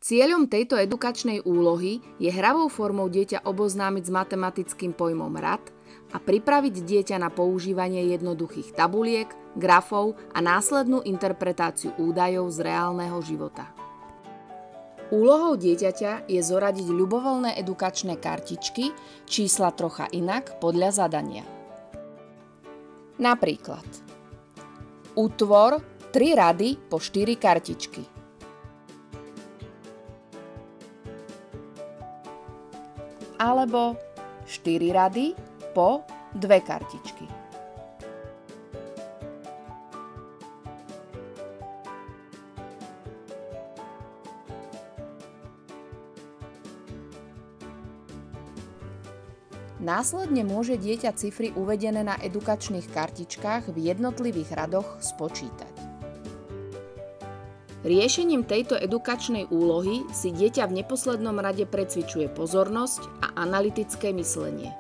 Cieľom tejto edukačnej úlohy je hravou formou dieťa oboznámiť s matematickým pojmom rad a pripraviť dieťa na používanie jednoduchých tabuliek, grafov a následnú interpretáciu údajov z reálneho života. Úlohou dieťaťa je zoradiť ľubovoľné edukačné kartičky, čísla trocha inak podľa zadania. Napríklad: utvor 3 rady po 4 kartičky. Alebo 4 rady po 2 kartičky. Následne môže dieťa cifry uvedené na edukačných kartičkách v jednotlivých radoch spočítať. Riešením tejto edukačnej úlohy si dieťa v neposlednom rade precvičuje pozornosť a analytické myslenie.